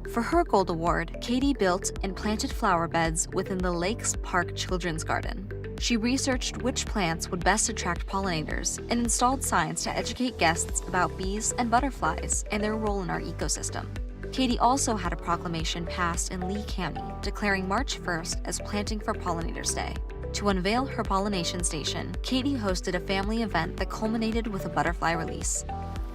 For her Gold Award, Katie built and planted flower beds within the Lakes Park Children's Garden. She researched which plants would best attract pollinators and installed signs to educate guests about bees and butterflies and their role in our ecosystem. Katie also had a proclamation passed in Lee County declaring March 1st as Planting for Pollinators Day. To unveil her pollination station, Katie hosted a family event that culminated with a butterfly release.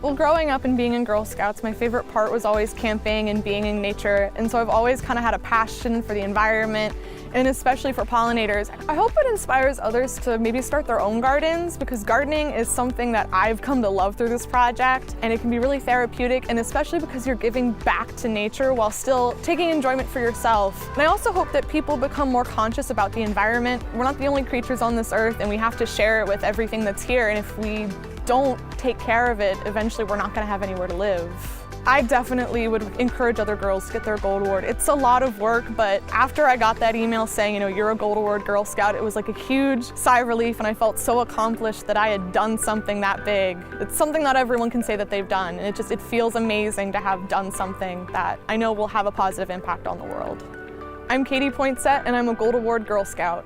Well, growing up and being in Girl Scouts, my favorite part was always camping and being in nature, and so I've always kind of had a passion for the environment, and especially for pollinators. I hope it inspires others to maybe start their own gardens, because gardening is something that I've come to love through this project, and it can be really therapeutic, and especially because you're giving back to nature while still taking enjoyment for yourself. And I also hope that people become more conscious about the environment. We're not the only creatures on this earth, and we have to share it with everything that's here, and if we don't take care of it, eventually we're not going to have anywhere to live. I definitely would encourage other girls to get their Gold Award. It's a lot of work, but after I got that email saying, you're a Gold Award Girl Scout, it was like a huge sigh of relief, and I felt so accomplished that I had done something that big. It's something not everyone can say that they've done, and it feels amazing to have done something that I know will have a positive impact on the world. I'm Katie Poinsett, and I'm a Gold Award Girl Scout.